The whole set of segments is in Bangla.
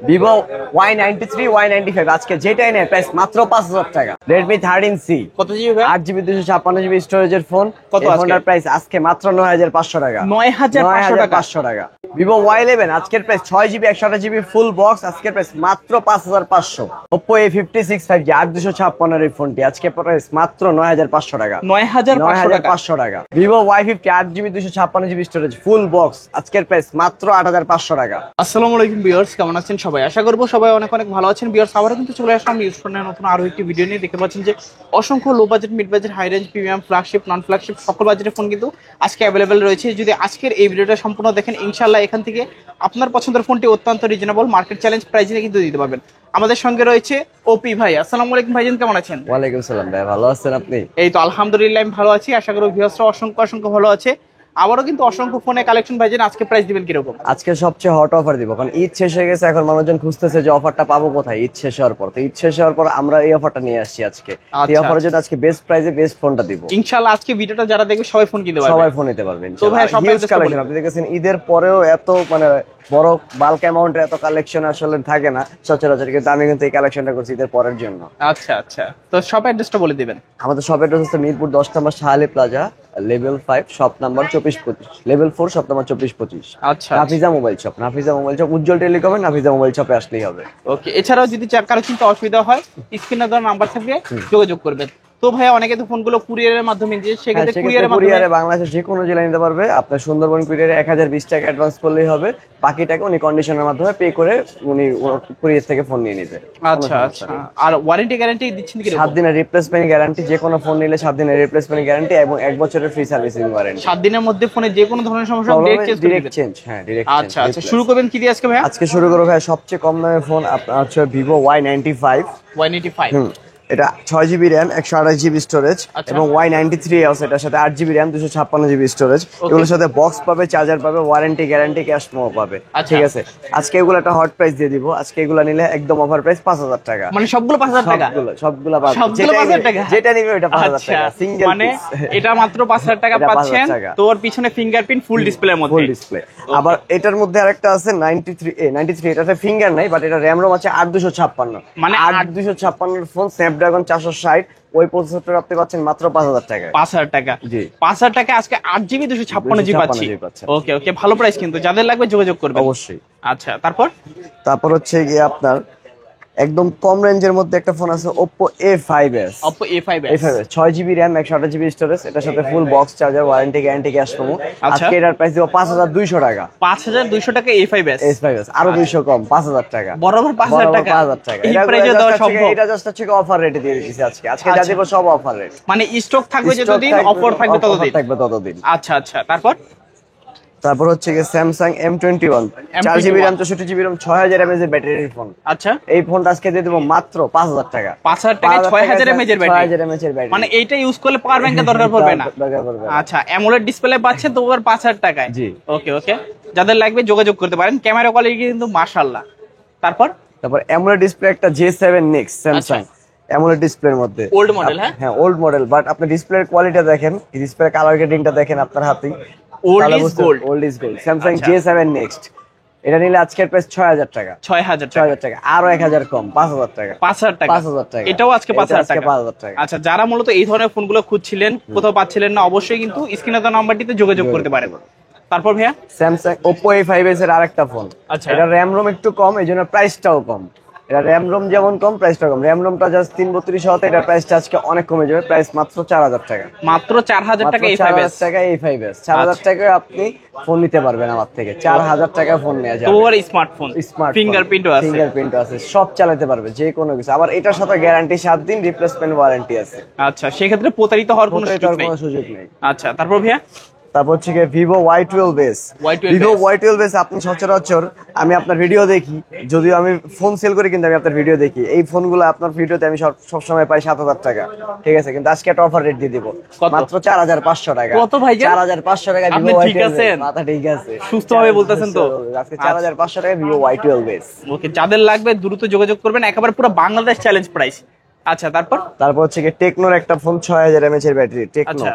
ভিভো Y93 Y95 আজকে যেটাই নেয় প্রাইস মাত্র 5000 টাকা। রেডমি 13C কত জিবি ভাই? 8GB 256GB স্টোরেজের ফোন। কত আজকে? ফোনটার প্রাইস আজকে মাত্র 9500 টাকা। 9500 টাকা। ভিভো Y11 আজকের price 6GB 128GB full box আজকের প্রাইস মাত্র 5500। Oppo A56 5G 8256 এর ফোনটি আজকে প্রাইস মাত্র 9500 টাকা। 9500 টাকা। Vivo Y50 8GB 256GB storage full box আজকের প্রাইস মাত্র 8500 টাকা। আসসালামু আলাইকুম ভিউয়ার্স, কেমন আছেন সবাই? আশা করব সবাই অনেক অনেক ভালো আছেন। ভিউয়ার্স, আবারো কিন্তু চলে আসলাম ইউজফোনের নতুন আরো একটি ভিডিও নিয়ে। দেখতে পাচ্ছেন যে অসংখ্য low budget, mid budget, high range, premium, flagship, non flagship সকল বাজেটের ফোন কিন্তু আজকে অ্যাভেলেবেল রয়েছে। যদি আজকের এই ভিডিওটা সম্পূর্ণ দেখেন, ইনশাআল্লাহ এখান থেকে আপনার পছন্দের ফোনটি অত্যন্ত রিজনেবল মার্কেট চ্যালেঞ্জ প্রাইসে কিন্তু দিতে পারবেন। আমাদের সঙ্গে রয়েছে ওপি ভাই। আসসালামু আলাইকুম ভাইজান, কেমন আছেন? ওয়ালাইকুম সালাম ভাই, ভালো আছেন আপনি? এই তো আলহামদুলিল্লাহ আমি ভালো আছি। আশা করি ভিউয়ার্সরা অসংখ্য ভালো আছে। আবারও কিন্তু অসংখ্য ফোনে কালেকশন ভাইজান, আজকে প্রাইস দিবেন কিরকম? আজকে সবচেয়ে হট অফার দিব, কারণ ঈদ শেষ হয়ে গেছে। এখন মানুষজন খুঁজতেছে যে অফারটা পাবো কোথায় ঈদ শেষ হওয়ার পর। তো ঈদ শেষ হওয়ার পর আমরা এই অফারটা নিয়ে আসছি আজকে। এই অফারের জন্য আজকে বেস্ট প্রাইসে বেস্ট ফোনটা দিব ইনশাআল্লাহ। আজকে ভিডিওটা যারা দেখবে সবাই ফোন কিনতে পারবে, সবাই ফোন নিতে পারবেন। তো ভাই সব কালেকশন আপনি দেখেছেন, ঈদের পরেও এত বড় বাল্ক অ্যামাউন্টের এত কালেকশন আসলে থাকে না সচরাচর, কিন্তু আমি কিন্তু এই কালেকশনটা করছি ঈদের পরের জন্য। আচ্ছা, তো শপ অ্যাড্রেসটা বলে দিবেন। আমাদের শপ অ্যাড্রেস হচ্ছে মিরপুর 10 নম্বর Shahali plaza, level 5 shop number 2425, level 4 shop number 2425। আচ্ছা, Nafiza mobile shop, Nafiza mobile shop Ujjwal টেলিকমে নাফিজা মোবাইল শপে আসলেই হবে। ওকে, এছাড়াও যদি কারো চিন্তা অসুবিধা হয় স্ক্রিনে দেওয়া নাম্বার থাকবে, যোগাযোগ করবেন। তো ভাই অনেকে তো ফোনগুলো কুরিয়ারের মাধ্যমে দিয়ে, সেক্ষেত্রে কুরিয়ারে বাংলাদেশের যে কোনো জেলায় নিতে পারবে। আপনার সুন্দরবন কুরিয়ারে 1020 টাকা অ্যাডভান্স করলেই হবে, বাকি টাকা উনি কন্ডিশনের মাধ্যমে পে করে উনি কুরিয়ার থেকে ফোন নিয়ে নিবে। আচ্ছা, আর ওয়ারেন্টি গ্যারান্টি দিচ্ছেন কি? 7 দিনের রিপ্লেসমেন্ট গ্যারান্টি, যে কোনো ফোন নিলে 7 দিনের রিপ্লেসমেন্ট গ্যারান্টি এবং 1 বছরের ফ্রি সার্ভিসিং ওয়ারেন্টি। 7 দিনের মধ্যে ফোনে যে কোনো ধরনের সমস্যা ডাইরেক্ট চেঞ্জ। হ্যাঁ, ডাইরেক্ট চেঞ্জ। আচ্ছা, শুরু করবেন কি দিয়ে আজকে ভাই? আজকে শুরু করব ভাই সবচেয়ে কম দামের ফোন, আপনার হচ্ছে ভিভো Y95। এটা 6GB র্যাম 128GB স্টোরেজ এবং Y93 আছে, এটার সাথে 8GB র্যাম 256GB স্টোরেজ। এগুলোর সাথে বক্স পাবে, চার্জার পাবে, ওয়ারেন্টি গ্যারান্টি, ক্যাশ মেমো পাবে। ঠিক আছে, আজকে এগুলো একটা হট প্রাইস দিয়ে দিব। আজকে এগুলো নিলে একদম অফার প্রাইস 5000 টাকা। মানে সবগুলো 5000 টাকা? সবগুলো 5000 টাকা, যেটা নিবে ওটা 5000 টাকা সিঙ্গেল। মানে এটা মাত্র 5000 টাকা পাচ্ছেন। তোর পিছনে ফিঙ্গারপ্রিন্ট ফুল ডিসপ্লের মধ্যে, ফুল ডিসপ্লে। আবার এটার মধ্যে আরেকটা আছে 93 এটাতে ফিঙ্গার নাই, বাট এটা র‍্যাম রোম আছে 8256। মানে 8256 এর ফোন স্ন্যাপড্রাগন 460, ওই প্রসেসরটা আপনি পাচ্ছেন মাত্র 5000 টাকা। 5000 টাকা? জি, 5000 টাকা আজকে 8GB 256GB পাচ্ছি। ওকে, ভালো প্রাইস কিন্তু। যাদের লাগবে যোগাযোগ করবে অবশ্যই। আচ্ছা, তারপর হচ্ছে গিয়ে আপনার একদম কম রেঞ্জের মধ্যে একটা ফোন আছে, Oppo A5s। 6GB RAM 128GB storage, এটার সাথে full box, charger, warranty guarantee, cash memo. আজকে এটার প্রাইস দিব 5200 টাকা। 5200 টাকা A5s, আরো 200 কম, 5000 টাকা। বরাবর 5000 টাকা। এই প্রাইসে দেওয়া সম্ভব? এটা জাস্ট হচ্ছে অফার রেটে দিয়ে দিয়েছি আজকে যা দিব সব অফার রেট। মানে স্টক থাকবে যতদিন, অফার থাকবে ততদিন। আচ্ছা, তারপর হচ্ছে গিয়ে Samsung M21 4GB RAM 64GB RAM 6000 mAh এর ব্যাটারির ফোন। আচ্ছা, এই ফোনটা আজকে দিয়ে দেব মাত্র 5000 টাকা। 5000 টাকা 6000 mAh এর ব্যাটারি। মানে এইটা ইউজ করলে পাওয়ার ব্যাংকের দরকার পড়বে না। আচ্ছা, অ্যামোলেড ডিসপ্লে পাচ্ছেন তো ওভার 5000 টাকায়। জি, ওকে, যাদের লাগবে যোগাযোগ করতে পারেন। ক্যামেরা কোয়ালিটি কিন্তু মাশাআল্লাহ। তারপর অ্যামোলেড ডিসপ্লে একটা J7 Next স্যামসাং অ্যামোলেড ডিসপ্লের মধ্যে ওল্ড মডেল। হ্যাঁ, ওল্ড মডেল, বাট আপনি ডিসপ্লের কোয়ালিটিটা দেখেন, ডিসপ্লে কালার গ্রেডিংটা দেখেন আপনার হাতেই। Old is gold Samsung J7 Next। এটা নিলে আজকের প্রাইস 6000 টাকা। 6000 টাকা, আরো 1000 কম, 5000 টাকা। 5000 টাকা, এটাও আজকে 5000 টাকা। আচ্ছা, যারা মূলত এই ধরনের ফোনগুলো খুঁজছিলেন, কোথাও পাচ্ছিলেন না, অবশ্যই কিন্তু স্ক্রিনে দেওয়া নাম্বারটিতে যোগাযোগ করতে পারেন। তারপর ভাইয়া স্যামসাং Oppo A5s এর আরেকটা ফোন। আচ্ছা, এটা র‍্যাম রোম একটু কম, এইজন্য প্রাইসটাও কম। এটা র‍্যাম রোম যেমন কম, প্রাইসটা কম। র‍্যাম রোমটা জাস্ট 332 হতে এটা প্রাইসটা আজকে অনেক কমে যাবে, প্রাইস মাত্র 4000 টাকা। মাত্র 4000 টাকা A5s। 4000 টাকায় আপনি ফোন নিতে পারবেন আমার থেকে। 4000 টাকা ফোন নেওয়া যাবে। তোর স্মার্টফোন, ফিঙ্গারপ্রিন্টও আছে, সব চালাতে পারবে যে কোনো কিছু। আবার এটার সাথে গ্যারান্টি 7 দিন, রিপ্লেসমেন্ট ওয়ারেন্টি আছে। আচ্ছা, সেক্ষেত্রে প্রতারিত হওয়ার কোনো সুযোগ নেই। আচ্ছা, তারপর ভাইয়া হচ্ছে ভিভো Y12s। ভিভো Y12s আপনি সচরাচর, আমি আপনার ভিডিও দেখি, যদিও আমি ফোন সেল করি কিন্তু আমি আপনার ভিডিও দেখি। এই ফোনগুলো আপনার ভিডিওতে আমি সবসময় পাই 7000 টাকা। ঠিক আছে, কিন্তু আজকে একটা অফার রেট দিয়ে দিব মাত্র 4500 টাকা। কত ভাই? 4500 টাকা ভিভো Y12s। মাথা ঠিক আছে, সুস্থভাবে বলতেছেন তো? আজকে 4500 টাকা ভিভো Y12s। ওকে, যাদের লাগবে দ্রুত যোগাযোগ করবেন, একেবারে পুরো বাংলাদেশ চ্যালেঞ্জ প্রাইস। আচ্ছা, তারপর হচ্ছে টেকনোর একটা ফোন 6000 mAh এর ব্যাটারি। টেকনো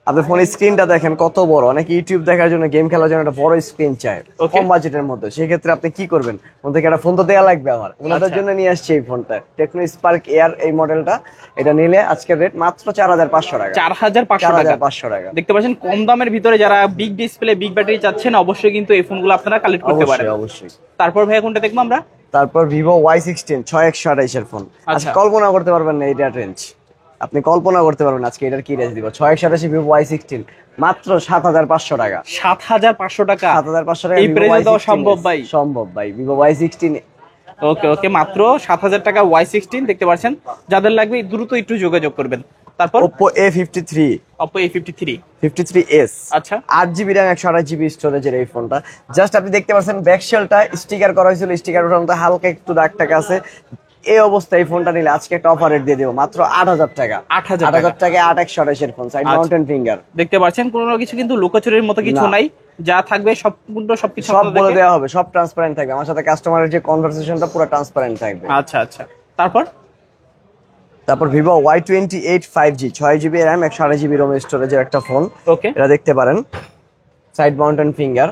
আপনার ফোনের স্ক্রিনটা দেখেন কত বড়, অনেক ইউটিউব দেখার জন্য, গেম খেলার জন্য একটা বড় স্ক্রিন চায় কম বাজেটের মধ্যে। সেই ক্ষেত্রে আপনি কি করবেন, ওখান থেকে একটা ফোন তো দেওয়া লাগবে আমার, ওনাদের জন্য নিয়ে আসছি এই ফোনটা, টেকনো স্পার্ক এয়ার এই মডেলটা। এটা নিলে আজকের রেট মাত্র 4500 টাকা। 4500 টাকা দেখতে পাচ্ছেন, কম দামের ভিতরে যারা বিগ ডিসপ্লে বিগ ব্যাটারি চাচ্ছেন অবশ্যই কিন্তু এই ফোনগুলো আপনারা কালেক্ট করতে পারেন। অবশ্যই। তারপর ভাই কোনটা দেখবো আমরা? তারপর ভিভো Y16 6128 এর ফোন। আচ্ছা, কল্পনা করতে পারবেন না এটার রেঞ্জ, আপনি কল্পনা করতে পারবেন আজকে এটার কি রেঞ্জ দিব। 6128 ভিভো Y16 মাত্র 7500 টাকা। 7500 টাকা? 7500 টাকা এই প্রাইসে দাও সম্ভব ভাই? সম্ভব ভাই, ভিভো Y16। ওকে মাত্র 7000 টাকা Y16 দেখতে পাচ্ছেন। যাদের লাগবে দ্রুত একটু যোগাযোগ করবেন। তারপর Oppo A53s। আচ্ছা, 8GB RAM 128GB স্টোরেজের এই ফোনটা। জাস্ট আপনি দেখতে পাচ্ছেন ব্যাকশেলটা স্টিকার করা হয়েছিল, স্টিকার ওঠার মধ্যে হালকা একটু দাগ টাকা আছে। এই অবস্থায় এই ফোনটা নিলে আজকে একটা অফার রেট দিয়ে দেবো মাত্র 8000 টাকা। 8000 টাকা 8128 এর ফোন, সাইড মাউন্টেন ফিঙ্গার। দেখতে পাচ্ছেন কোনো কিছু কিন্তু লুকোচুরির মতো কিছু নাই, যা থাকবে সম্পূর্ণ সবকিছু সব বলে দেওয়া হবে, সব ট্রান্সপারেন্ট থাকবে। আমার সাথে কাস্টমারের যে কনভারসেশনটা পুরো ট্রান্সপারেন্ট থাকবে। আচ্ছা, তারপর Vivo Y28 5G 6GB RAM 128GB ROM স্টোরেজের একটা ফোন। ওকে, এটা দেখতে পারেন, side mountain finger,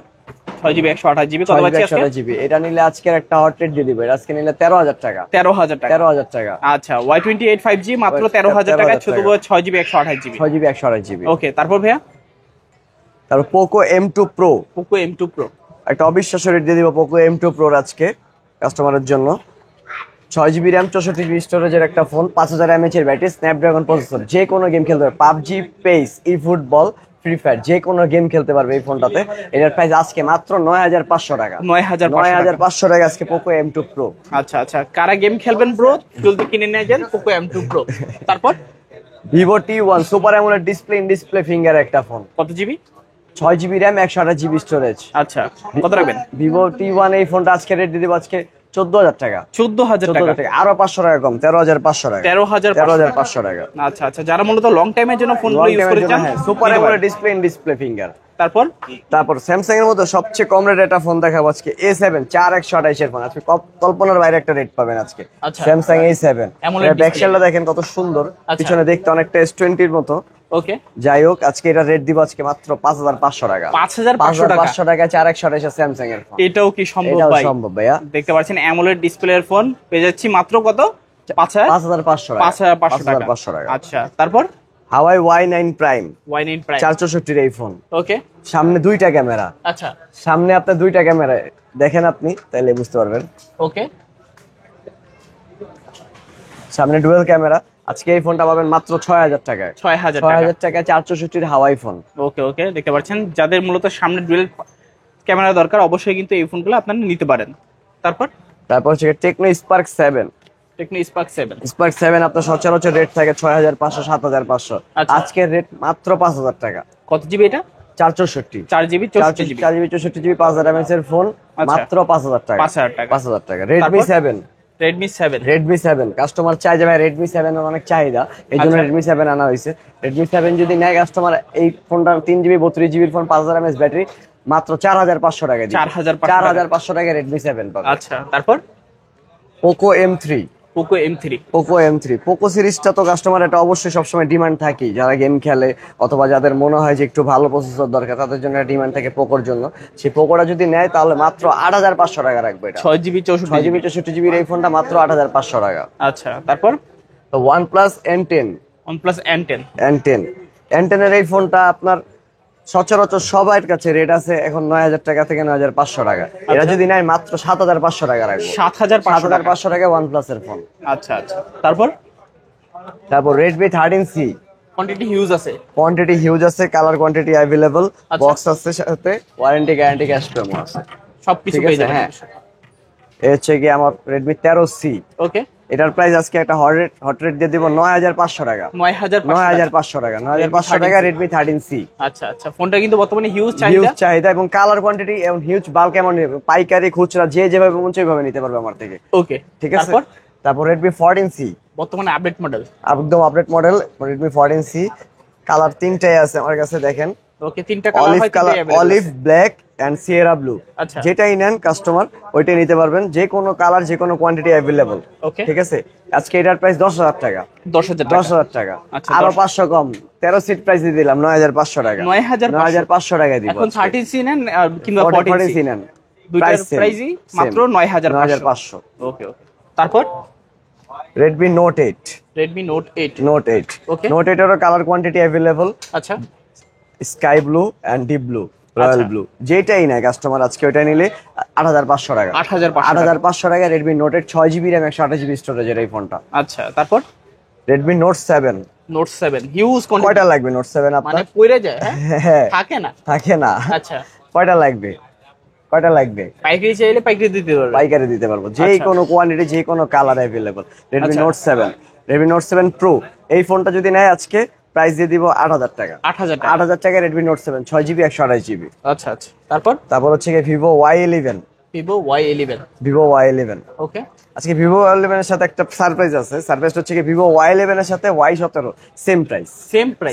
6GB 128GB। কত পাচ্ছি আজকে? 128GB। এটা নিলে আজকের একটা হট রেট দিয়ে দিব, এটা আজকে নিলে 13000 টাকা। 13000 টাকা। আচ্ছা, Y28 5G মাত্র 13000 টাকা, শুধু 6GB 128GB। 6GB 128GB। ওকে, তারপর ভাইয়া? তারপর Poco M2 Pro। একটা অবিশ্বাস্য রেট দিয়ে দিব Poco M2 Pro আজকে কাস্টমারের জন্য। 6GB RAM 64GB স্টোরেজের একটা ফোন, 5000 mAh এর ব্যাটারি, স্ন্যাপড্রাগন প্রসেসর। যে কোনো গেম খেলতে পারবে, পাবজি, পেস, ই ফুটবল, ফ্রি ফায়ার, যে কোনো গেম খেলতে পারবে এই ফোনটাতে। এটার প্রাইস আজকে মাত্র 9500 টাকা। 9500 টাকা আজকে Poco M2 Pro। আচ্ছা, কারা গেম খেলবেন ব্রো, জলদি কিনে নিয়ে যান Poco M2 Pro। তারপর Vivo T1 super AMOLED display, in display finger একটা ফোন। কত GB? 6GB RAM 128GB storage. আচ্ছা, কত রাখবেন? Vivo T1 এই ফোনটা আজকে রেট দিয়ে দিব আজকে 14000 টাকা। 14000 টাকা, আরো 500 টাকা কম, 13500 টাকা। 13500 টাকা। আচ্ছা, যারা মূলত লং টাইমের জন্য ফোনগুলো ইউজ করে চান, super AMOLED display, in display finger. তারপর স্যামসাং এর মধ্যে সবচেয়ে কম রেট একটা ফোন দেখাবো আজকে, A7 4128 এর ফোন। আজকে কল্পনার বাইরে একটা রেট পাবেন আজকে। স্যামসাং A7 ব্যাকশেলটা দেখেন কত সুন্দর, পিছনে দেখতে অনেকটা S20 এর মতো। ওকে, যাই হোক আজকে এটা রেট দিব আজকে মাত্র 5500 টাকা। 5500 টাকা 4128 স্যামসাং এর ফোন। এটাও কি সম্ভব ভাই? সম্ভব ভাইয়া। দেখতে পাচ্ছেন অ্যামোলেড ডিসপ্লের ফোন পেয়ে যাচ্ছি মাত্র কত? 5500 টাকা। আচ্ছা, তারপর হাওয়াই Y9 Prime 464 এই ফোন। ওকে, সামনে দুইটা ক্যামেরা। আচ্ছা, সামনে আপনার দুইটা ক্যামেরা দেখেন আপনি, তাহলে বুঝতে পারবেন। ওকে, সামনে ডুয়াল ক্যামেরা। আজকে এই ফোনটা পাবেন মাত্র 6000 টাকায়। 6000 টাকা 464 হাওয়াই ফোন। ওকে, দেখতে পাচ্ছেন যাদের মূলত সামনে ডুয়াল ক্যামেরা দরকার অবশ্যই কিন্তু এই ফোনগুলো আপনারা নিতে পারেন। তারপর হচ্ছে টেকনো স্পার্ক 7। স্পার্ক 7 আপনার সচরাচর রেট থাকে 6500 7500। আজকের রেট মাত্র 5000 টাকা। কত জিবি এটা? 4GB 64GB 5000 mAh এর ফোন, মাত্র 5000 টাকা। 5000 টাকা। Redmi 7 কাস্টমার চাই যে ভাই Redmi 7 এর অনেক চাহিদা, এই জন্য Redmi 7 আনা হয়েছে। Redmi 7 যদি নেয় কাস্টমার, এই ফোনটা 3GB 32GB phone, 5000 mAh battery, মাত্র 4500 টাকা দিয়ে। 4500 টাকা Redmi 7 পাবে। আচ্ছা, তারপর Poco M3। Poco সিরিজটা তো কাস্টমার এটা অবশ্যই সবসময় ডিমান্ড থাকে, যারা গেম খেলে অথবা যাদের মনে হয় যে একটু ভালো প্রসেসর দরকার, তাদের জন্য ডিমান্ড থাকে পোকোর জন্য। সেই পোকোটা যদি নেয় তাহলে মাত্র 8500 টাকা রাখবে। এটা 6GB 64GB এই ফোনটা মাত্র 8500 টাকা। আচ্ছা, তারপর তো OnePlus N10। N10 এর এই ফোনটা আপনার সচরাচর সবার কাছে রেট আছে এখন 9000 টাকা থেকে 9500 টাকা। এটা যদি নেয় মাত্র 7500 টাকা রাখবে। 7500 টাকা OnePlus এর ফোন। আচ্ছা, তারপর Redmi 13C। কোয়ান্টিটি হিউজ আছে, কালার কোয়ান্টিটি अवेलेबल, বক্স আছে সাথে, ওয়ারেন্টি গ্যারান্টি ক্যাশ প্রোমো আছে, সবকিছু পেয়ে যাবেন। হ্যাঁ, এই হচ্ছে কি আমার Redmi 13C। ওকে, এটার প্রাইস আজকে একটা হট রেট দিয়ে দিব 9500 টাকা। 9500 টাকা Redmi 13C। আচ্ছা, ফোনটা কিন্তু বর্তমানে হিউজ চাহিদা এবং কালার কোয়ান্টিটি এবং হিউজ বাল্ক অ্যামাউন্ট, পাইকারি খুচরা যে যেভাবে মন চায় নিতে পারবে আমার থেকে। ওকে, ঠিক আছে। তারপর Redmi 14C বর্তমানে আপডেট মডেল, একদম update model Redmi 14C। Colour তিনটাই আছে আমার কাছে, দেখেন ওকে, তিনটা কালার অলিভ হয়, colour, olive, black and sierra blue. আচ্ছা, যেটাই নেন কাস্টমার ওইটাই নিতে পারবেন, যে কোনো কালার যে কোনো কোয়ান্টিটি अवेलेबल। ওকে, ঠিক আছে, আজকে এটার প্রাইস 10,000 টাকা। 10,000 10,000 টাকা, আচ্ছা, আরো 500 কম, 13 সিট প্রাইস দিয়ে দিলাম 9,500 টাকা। 9,500 টাকা দিব। এখন 30 সি নেন কিংবা 40 40 সি নেন, দুইটার প্রাইসই মাত্র 9,500। ওকে ওকে, তারপর Redmi Note 8, Redmi Note 8। Note 8, ওকে, Note 8 এর কালার কোয়ান্টিটি अवेलेबल, আচ্ছা, sky blue and deep blue, royal blue. যেটাই নেয় কাস্টমার আজকে ওইটা নিলে 8,500 টাকা। 8,500 টাকা Redmi Note 8 6GB RAM 128GB স্টোরেজের এই ফোনটা। আচ্ছা, তারপর Redmi Note 7, Note 7 huge quantity. কয়টা লাগবে Note 7 আপনার? মানে পড়ে যায়, হ্যাঁ, থাকে না, থাকে না। আচ্ছা, কয়টা লাগবে? কয়টা লাগবে? পাইকারি চাইলে পাইকারি দিতে পারবে, পাইকারি দিতে পারবো, যে কোনো কোয়ান্টিটি যে কোনো colour available. Redmi Note 7, Redmi Note 7 Pro এই ফোনটা যদি নেয় আজকে প্রাইস দিয়ে দিব 8,000 টাকা। 8,000 টাকা Redmi Note 7 6GB 128GB। আচ্ছা আচ্ছা, তারপর হচ্ছে কি Vivo Y11, Vivo Y11। Vivo Y11 ওকে, আজকে Vivo Y11 এর সাথে একটা সারপ্রাইজ আছে। সারপ্রাইজটা হচ্ছে কি Vivo Y11 এর সাথে Y17 same price,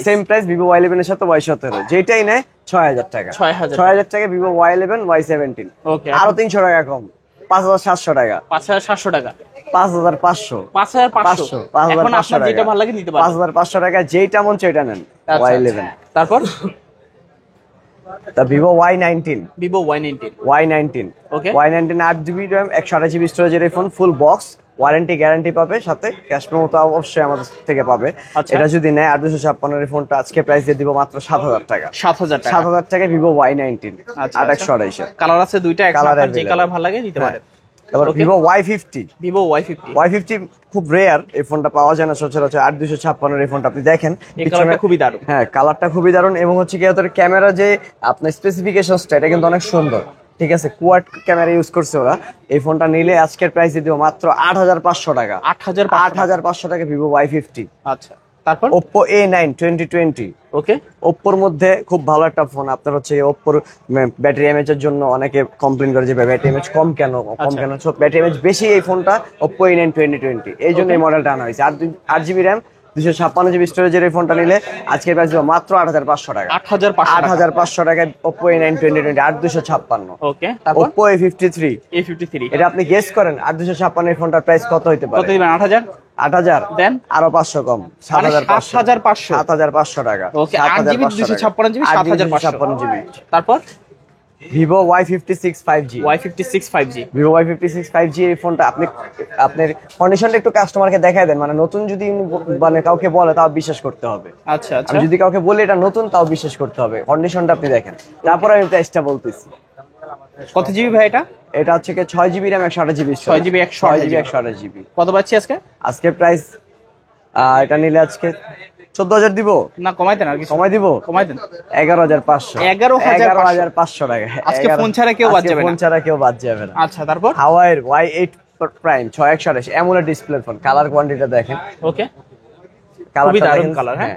same price Vivo Y11 এর সাথে Y17 যেটাই নেয় 6,000 টাকা। 6,000 টাকা Vivo Y11 Y17। ওকে, আরো 300 টাকা কম, 5,700 টাকা। 5,700 টাকা, 5,500, 5,500। এখন আপনার যেটা ভালো লাগে নিতে পারেন। 5,500 টাকা যেটা মন সেটা নেন। আচ্ছা, Y11 তারপর তা Vivo Y19, Vivo Y19। ওকে, Y19 8GB RAM 128GB স্টোরেজের এই phone, full box, warranty guarantee পাবে, সাথে ক্যাশ মেমো তো অবশ্যই আমাদের থেকে পাবে। আচ্ছা, এটা যদি নেয় 8,256 এর ফোনটা আজকে প্রাইস দিয়ে দিব মাত্র 7,000 টাকা। 7,000 টাকা, 7,000 টাকা Vivo Y19 আচ্ছা, 8,128। কালার আছে দুইটা, এখন কালার আপনার যে কালার ভালো লাগে নিতে পারেন। তারপর Vivo Y50, Vivo Y50 খুব রেয়ার, এই ফোনটা পাওয়া যায় না সচরাচর। 8,256 এই ফোনটা আপনি দেখেন, এই কালারটা খুবই দারুণ। হ্যাঁ, কালারটা খুবই দারুণ, এবং হচ্ছে কি ওদের ক্যামেরা যে আপনার স্পেসিফিকেশনসটা এটা কিন্তু অনেক সুন্দর। ঠিক আছে, কোয়াড ক্যামেরা ইউজ করছে ওরা। এই ফোনটা নিলে আজকের প্রাইস দিয়ে দিব মাত্র 8,500 টাকা। 8,500 টাকা Vivo Y50। আচ্ছা, তারপর Oppo A9 2020। ওকে, ওপ্পোর মধ্যে খুব ভালো একটা ফোন। আপনার হচ্ছে ওপ্পোর ব্যাটারি এমএচ এর জন্য অনেকে কমপ্লেইন করে যে ব্যাটারি এমএচ কম কেন, সব ব্যাটারি এমএচ বেশি এই ফোনটা Oppo A9 2020, এই জন্য এই মডেলটা আনা হয়েছে। 8GB RAM 256GB স্টোরেজের এই ফোনটা নিলে আজকের প্রাইস দিব মাত্র 8,500 টাকা। 8,500 টাকায় Oppo A9 2020 8,256। ওকে, তারপর Oppo A53। এটা আপনি গেস করেন 8,256 এর ফোনটার প্রাইস কত হতে পারে? কত দিবেন? 8,000। 8,000 দেন আরো 500 কম, 7,500। 7,500 টাকা। ওকে, 8GB 256GB 7,500। তারপর Vivo Y56 5G। Vivo Y56 5G এই ফোনটা আপনি আপনার কন্ডিশনটা একটু কাস্টমারকে দেখায় দেন, মানে নতুন যদি মানে কাউকে বলে তাও বিশ্বাস করতে হবে। আচ্ছা আচ্ছা, আমি যদি কাউকে বলি এটা নতুন তাও বিশ্বাস করতে হবে, কন্ডিশনটা আপনি দেখেন, তারপর আমি প্রাইসটা বলতেছি। কত জিবি ভাই এটা? এটা হচ্ছে কি 6GB RAM 128GB। 6GB 128GB। কত পাচ্ছি আজকে? আজকে প্রাইস এটা নিলে আজকে 14,000 দিব না, কমাই দেন, আর কি সময় দিব, কমাই দেন। 11,500। 11,500 টাকা। আজকে ফোন ছাড়া কেউ বাদ যাবে না। ফোন ছাড়া কেউ বাদ যাবে না। আচ্ছা, তারপর হাওয়াইয়ের Y8 Prime 6128 AMOLED display phone, colour কোয়ান্টিটিটা দেখেন। ওকে, খুবই দারুণ কালার। হ্যাঁ,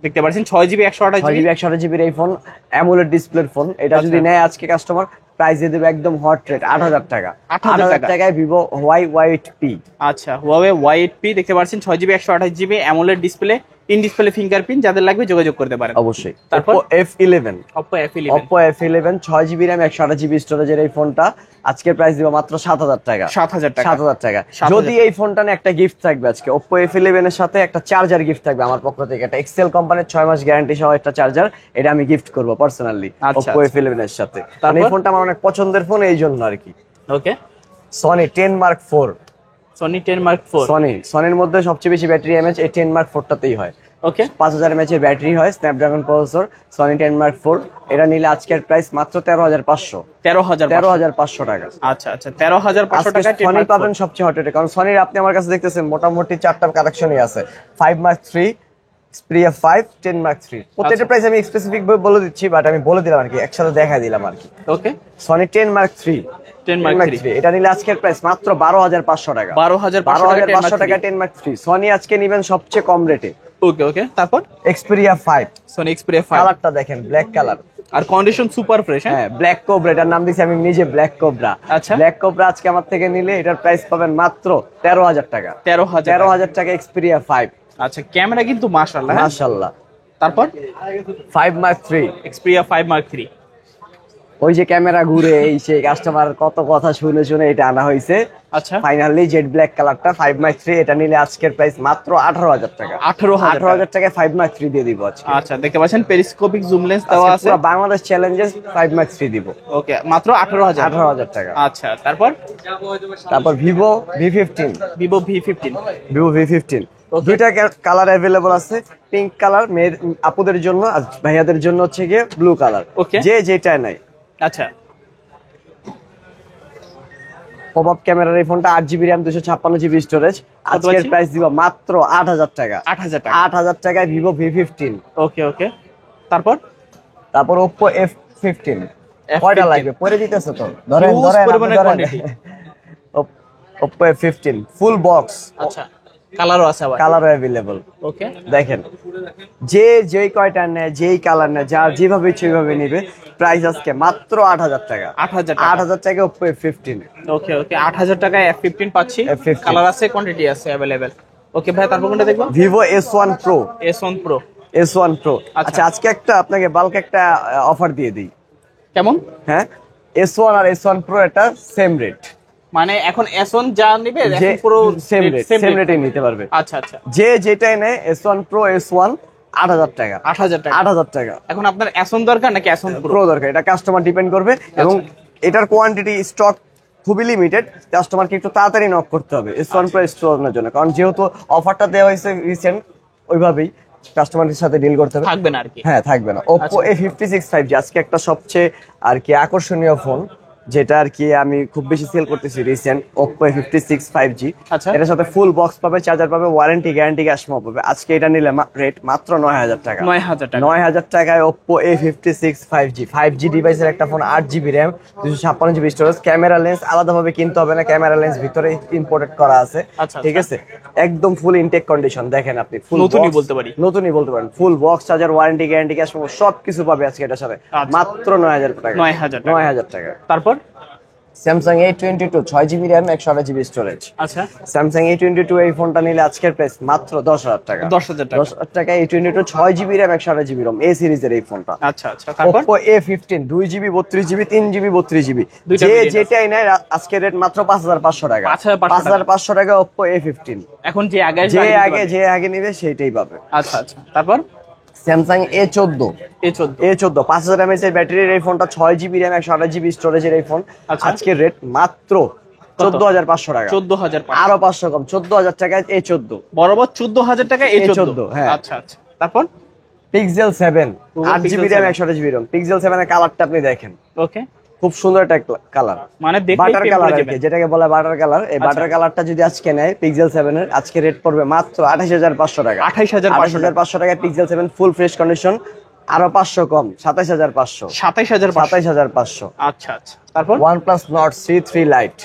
দেখতে পাচ্ছেন 6GB 128GB এই ফোন, অ্যামোলেড ডিসপ্লে ফোন। এটা যদি নেয় আজকে কাস্টমার প্রাইস দিয়ে দেবে একদম হট রেট 8,000 টাকা। 8,000 টাকায় Vivo Y8P। আচ্ছা, Huawei Y8P দেখতে পাচ্ছেন 6GB 128GB AMOLED display, in display fingerprint. যাদের লাগবে যোগাযোগ করতে পারেন অবশ্যই। তারপর Oppo F11 6GB RAM 128GB স্টোরেজের এই ফোনটা আজকের প্রাইস দিব মাত্র 7,000 টাকা। 7,000 টাকা। যদি এই ফোনটা নিয়ে একটা গিফট থাকবে আজকে, Oppo F11 এর সাথে একটা চার্জার গিফট থাকবে আমার পক্ষ থেকে, একটা এক্সেল কোম্পানির 6 মাস গ্যারান্টি সহ একটা চার্জার, এটা আমি গিফট করব পার্সোনালি Oppo F11 এর সাথে। কারণ এই ফোনটা আমার অনেক পছন্দের ফোন, এই জন্য আর কি। ওকে, Sony 10 Mark IV। সনির মধ্যে সবচেয়ে বেশি ব্যাটারি এমএচ এই 10 Mark IV টাতেই হয়। ওকে, 5000 mAh এর ব্যাটারি হয়, Snapdragon processor, Sony 10 Mark IV। এটা নিলে আজকের প্রাইস মাত্র 13,500। 13,500 টাকা। আচ্ছা আচ্ছা, 13,500 টাকা সনি পাবেন সবচেয়ে হট রেটে, কারণ সনির আপনি আমার কাছে দেখতেছেন মোটামুটি 4টা কালেকশনই আছে। 5 Mark III, Xperia 5, 10 Mark III। প্রত্যেকটা প্রাইস আমি স্পেসিফিক ভাবে বলে দিচ্ছি, বাট আমি বলে দিলাম আর কি, একসাথে দেখাই দিলাম আর কি। ওকে, Sony 10 Mark III এটা নিলে আজকের প্রাইস মাত্র 12,500 টাকা। 12,500 টাকা 10 Mark III সনি আজকে নেবেন সবচেয়ে কম রেটে। ওকে ওকে, তারপর Xperia 5। Sony Xperia 5 কালারটা দেখেন, ব্ল্যাক কালার, আর কন্ডিশন সুপার ফ্রেশ। হ্যাঁ, ব্ল্যাক কোবরা, এটার নাম দিয়েছি আমি নিজে, ব্ল্যাক কোবরা। আচ্ছা, ব্ল্যাক কোবরা আজকে আমার থেকে নিলে এটার প্রাইস পাবেন মাত্র 13,000 টাকা। 13,000 টাকা Xperia 5। আচ্ছা, ক্যামেরা কিন্তু মাশাআল্লাহ। তারপর 5 Mark 3 Xperia 5 Mark 3। ওই যে ক্যামেরা ঘুরে এই সেই কাস্টমার কত কথা শুনে শুনে এটা আনা হয়েছে। আচ্ছা, ফাইনালি জেড ব্ল্যাক কালারটা 5 Mark 3 এটা নিলে আজকের প্রাইস মাত্র 18,000 টাকা। 18,000 টাকায় 5 Mark 3 দিয়ে দিব আজকে। আচ্ছা, দেখতে পাচ্ছেন পেরিস্কোপিক জুম লেন্স দেওয়া আছে। পুরো বাংলাদেশ চ্যালেঞ্জেস 5 Mark 3 দিব। ওকে, মাত্র 18,000 টাকা। আচ্ছা, তারপর Vivo V15। Vivo V15। Vivo V15 দুইটা কালার अवेलेबल আছে, পিঙ্ক কালার মেয়ের আপুদের জন্য আর ভাইয়াদের জন্য হচ্ছে গিয়ে ব্লু কালার। ওকে, যে যেটা নাই। আচ্ছা, পপআপ ক্যামেরার এই ফোনটা 8GB RAM 256GB স্টোরেজ, আজকের প্রাইস দিব মাত্র 8,000 টাকা। 8,000 টাকায় ভিভো V15। ওকে ওকে, তারপর Oppo F15। কয়টা লাগবে পরে দিতেছে তো, ধরেন Oppo F15 ফুল বক্স। আচ্ছা, কালারও আছে, আবার কালারও अवेलेबल। ওকে, দেখেন যেই কয়টা নেয় যেই কালার নেয় যার যেভাবে ইচ্ছে ওইভাবে নিবে। প্রাইস আজকে মাত্র 8,000 টাকা। 8,000 টাকা Oppo F15। ওকে ওকে, 8,000 টাকায় F15 পাচ্ছি। F15 কালার আছে, কোয়ান্টিটি আছে अवेलेबल। ওকে ভাই, তারপর কোনটা দেখবো? Vivo S1 Pro। S1 Pro। S1 Pro। আচ্ছা, আজকে একটা আপনাকে বাল্ক একটা অফার দিয়ে দিই। কেমন? হ্যাঁ, S1 আর S1 Pro এটা সেম রেট, মানে এখন S1 যা নিবে এখন পুরো সেম রেটে নিতে পারবে। আচ্ছা আচ্ছা, যে যেটাই নেয় S1 Pro S1 8,000 টাকা। 8,000 টাকা। এখন আপনার S1 দরকার নাকি S1 Pro দরকার, এটা কাস্টমার ডিপেন্ড করবে। এবং এটার কোয়ান্টিটি স্টক খুবই লিমিটেড, কাস্টমারকে একটু তাড়াতাড়ি নক করতে হবে S1 Pro স্টোরের জন্য, কারণ যেহেতু অফারটা দেওয়া হয়েছে রিসেন্ট, ওইভাবেই কাস্টমারের সাথে ডিল করতে হবে। থাকবে না আর কি? হ্যাঁ, থাকবে না। Oppo A56 5G আজকে একটা সবচেয়ে আর কি আকর্ষণীয় ফোন, যেটা আর কি আমি খুব বেশি সেল করতেছি রিসেন্ট। Oppo A56 5G। আচ্ছা, এটার সাথে ফুল বক্স পাবে, চার্জার পাবে, ওয়ারেন্টি গ্যারান্টি ক্যাশমো পাবে। আজকে এটা নিলে রেট মাত্র 9,000 টাকা। 9,000 টাকায় Oppo A56 5G 5G ডিভাইসের একটা phone, 8GB RAM 256GB storage. Camera lens আলাদাভাবে কিনতে হবে না, ক্যামেরা লেন্স ভিতরে ইম্পোর্টেড করা আছে। ঠিক আছে, একদম ফুল ইনটেক কন্ডিশন। দেখেন আপনি ফুল নতুনই বলতে পারেন। Full box, charger, warranty guarantee ক্যাশমো সবকিছু পাবে আজকে এটার সাথে মাত্র 9,000 টাকা। 9,000 টাকা। তারপর Samsung A22 6GB RAM 128GB storage. আচ্ছা, Samsung A22 এই ফোনটা নিলে আজকের প্রাইস মাত্র 10,000 টাকা। 10,000 টাকা A22 6GB RAM 128GB ROM এ সিরিজের এই ফোনটা। আচ্ছা আচ্ছা, তারপর Oppo A15 2GB 32GB 3GB 32GB যে যেটাই নেয় আজকের রেট মাত্র 5,500 টাকা। 5,500 টাকা Oppo A15। এখন যে আগে নিবে সেইটাই পাবে। আচ্ছা আচ্ছা, তারপর Samsung A14 5000 mAh এর ব্যাটারির এই ফোনটা 6GB RAM 128GB স্টোরেজের এই ফোন, আজকের রেট মাত্র 14,500 টাকা। 14,500, আরো 500 কম, 14,000 টাকায় A14। বরাবর 14,000 টাকা A14। হ্যাঁ, আচ্ছা আচ্ছা, তারপর Pixel 7 8GB RAM 128GB ROM। Pixel 7 এর কালারটা আপনি দেখেন। ওকে, খুব সুন্দর একটা কালার, মানে বাটার কালার আর কি, যেটাকে বলে বাটার কালার। এই বাটার কালারটা যদি আজকে নেয় Pixel 7 এর, আজকে রেট পড়বে মাত্র 28,500 টাকা। 28,500 টাকায় Pixel 7 ফুল ফ্রেশ কন্ডিশন। আরো 500 কম, 27,500। 27,500। আচ্ছা আচ্ছা, তারপর OnePlus Nord C3 Lite।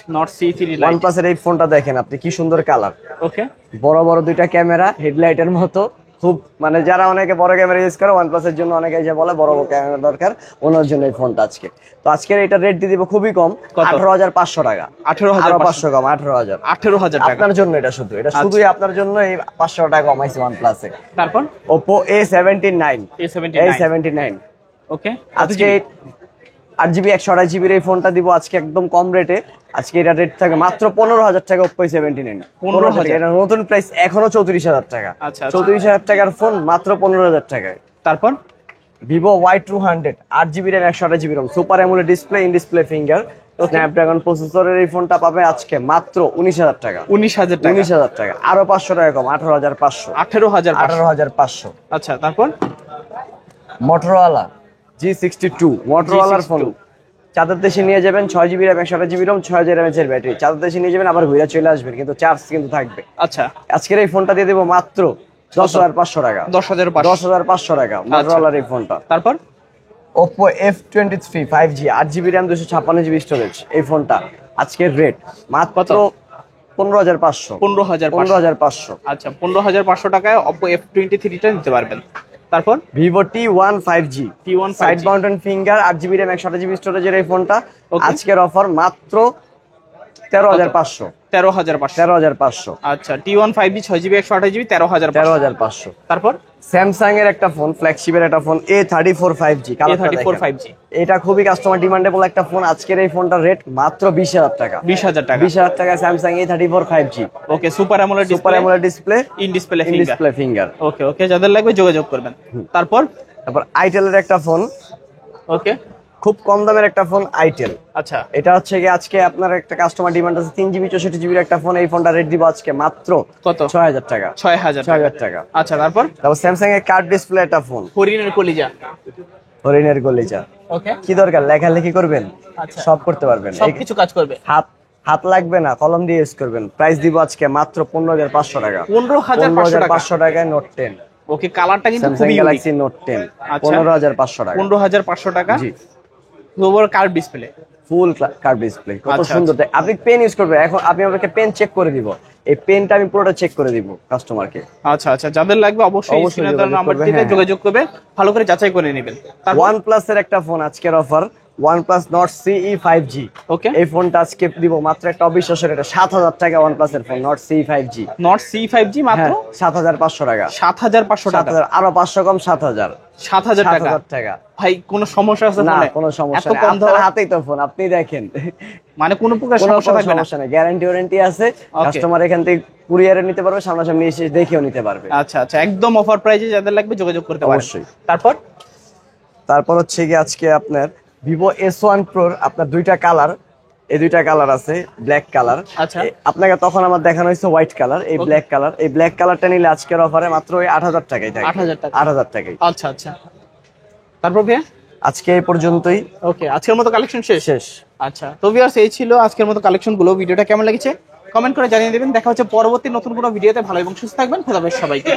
OnePlus এর এই ফোনটা দেখেন আপনি, কি সুন্দর কালার। ওকে, বড় বড় দুইটা ক্যামেরা, হেডলাইটের মতো, খুব মানে যারা অনেকে বড় ক্যামেরা ইউজ করে OnePlus এর জন্য অনেকে যে বলে বড় ক্যামেরা দরকার, ওনার জন্য এই ফোনটা আজকে। তো আজকের এটা রেট দিয়ে দিব খুবই কম, 18,500 টাকা। 18,500 কম, 18,000 টাকা আপনার জন্য। এটা শুধুই আপনার জন্য এই 500 টাকা কমাইছি OnePlus এ। তারপর Oppo A79। ওকে, আজকে 8GB 128GB এই ফোনটা দিব আজকে একদম কম রেটে। আজকে এটা রেট থাকে মাত্র 15,000 টাকা। Oppo A79 15,000। এটা নতুন প্রাইস এখনো 34,000 টাকা। 34,000 টাকার ফোন মাত্র 15,000 টাকায়। তারপর Vivo Y200 8GB RAM 128GB ROM super AMOLED display, in display finger, Snapdragon প্রসেসরের এই ফোনটা পাবে আজকে মাত্র 19,000 টাকা। 19,000 টাকা, আরো 500 টাকা কম, 18,500। 18,500। আচ্ছা, তারপর Motorola G62 মোটরোলার ফোন, চাঁদের দেশে নিয়ে যাবেন, 6GB RAM 128GB ROM 6000 mAh এর ব্যাটারি। চাঁদের দেশে নিয়ে যাবেন, আবার ঘুরে চলে আসবেন, কিন্তু চার্জ কিন্তু থাকবে। আচ্ছা, আজকের এই ফোনটা দিয়ে দেবো মাত্র 10,500 টাকা। 10,500 টাকা মোটরোলার এই ফোনটা। তারপর Oppo F23 5G 8GB RAM 256GB storage এই ফোনটা আজকের রেট মাত্র 15,500। 15,500। আচ্ছা, 15,500 টাকায় Oppo F23 টা নিতে পারবেন। তারপর Vivo T1 5G side mountain finger 8GB RAM 128GB স্টোরেজের এই ফোনটা আজকের অফার মাত্র 13,500। 13,500। আচ্ছা, T1 5G 6GB 128GB 13,500। তারপর স্যামসাং এর একটা ফোন, ফ্ল্যাগশিপের একটা phone A34 5G। A34 5G, এটা খুবই কাস্টমার ডিমান্ডেবল একটা ফোন। আজকের এই ফোনটার রেট মাত্র 20,000 টাকা। 20,000 টাকা। 20,000 টাকা Samsung A34 5G। Okay, super AMOLED super AMOLED display, in display display finger. Okay okay, যাদের লাগবে যোগাযোগ করবেন। তারপর আইটেলের একটা ফোন, ওকে, খুব কম দামের একটা ফোন আইটেল। আচ্ছা, এটা হচ্ছে কি আজকে আপনার একটা কাস্টমার ডিমান্ড আছে 3GB 64GB একটা ফোন। এই ফোনটা রেট দিব আজকে মাত্র কত? 6,000 টাকা। 6,000 টাকা। আচ্ছা, তারপর তারপর স্যামসাং এর কার্ড ডিসপ্লে একটা ফোন, হরিণের কলিজা। হরিণের গলিচা। ওকে, কি দরকার, লেখালেখি করবেন, আচ্ছা, সব করতে পারবেন। সবকিছু কাজ করবে। হাত লাগবে না, কলম দিয়ে ইউজ করবেন। প্রাইস দিব আজকে মাত্র 15,500 টাকা। 15,500 টাকায় নোট 10। ওকে, কালারটা কিন্তু স্যামসাং খুবই ইউনিক। গ্যালাক্সি নোট 10 আচ্ছা, 15,500 টাকা। 15,500 টাকা। জি, over curve display, full curve display, কত আচ্ছা, সুন্দর। আপনি পেন ইউজ করবেন, এখন আপনি আমাকে পেন চেক করে দিব। এই পেনটা আমি পুরোটা চেক করে দিব কাস্টমারকে। আচ্ছা আচ্ছা, যাদের লাগবে অবশ্যই স্ক্রিনে দেওয়া নাম্বারটিতে হ্যাঁ। যোগাযোগ করবে, ভালো করে যাচাই করে নেবেন। তারপর OnePlus এর একটা ফোন আজকের offer, OnePlus Nord CE 5G। ওকে, এই ফোনটা আজকে দিব মাত্র একটা অবিশ্বাস্য রেটে 7,000 টাকা। OnePlus এর phone Nord CE 5G, Nord C 5G মাত্র 7,500 টাকা। 7,500 টাকা। 7,000, আরো 500 কম, 7,000। 7,000 টাকা। 7,000 টাকা। ভাই কোনো সমস্যা আছে না, ফোনে? কোনো সমস্যা এত নেই, কম আপনার দামে? হাতেই তো ফোন, আপনি দেখেন। মানে কোনো প্রকার কোনো সমস্যা থাকবে না? সমস্যা নেই, গ্যারান্টি ওয়ারেন্টি আছে। কাস্টমার এখান থেকে কুরিয়ারে নিতে পারবে, সামনাসামনি এসে দেখেও নিতে পারবে। আচ্ছা আচ্ছা, একদম অফার প্রাইসে যাদের লাগবে যোগাযোগ করতে পারেন। অবশ্যই। তারপর হচ্ছে কি আজকে আপনার Vivo S1 Pro আপনার দুইটা কালার, এই দুইটা কালার আছে, ব্ল্যাক কালার। আচ্ছা, আপনাকে তখন আমার দেখানো হয়েছে হোয়াইট কালার, এই ব্ল্যাক কালার। এই ব্ল্যাক কালারটা নিলে আজকের অফারে মাত্র ওই 8,000 টাকাই থাকে। 8,000 টাকা। 8,000 টাকাই। আচ্ছা আচ্ছা, তারপর ভাইয়া আজকে এই পর্যন্তই। ওকে, আজকের মতো কালেকশন শেষ। শেষ। আচ্ছা, তো ভিউয়ার্স এই ছিল আজকের মতো কালেকশন গুলো। ভিডিওটা কেমন লেগেছে কমেন্ট করে জানিয়ে দেবেন। দেখা হচ্ছে পরবর্তী নতুন কোনো ভিডিওতে। ভালো এবং সুস্থ থাকবেন। খোদা হাফেজ সবাইকে।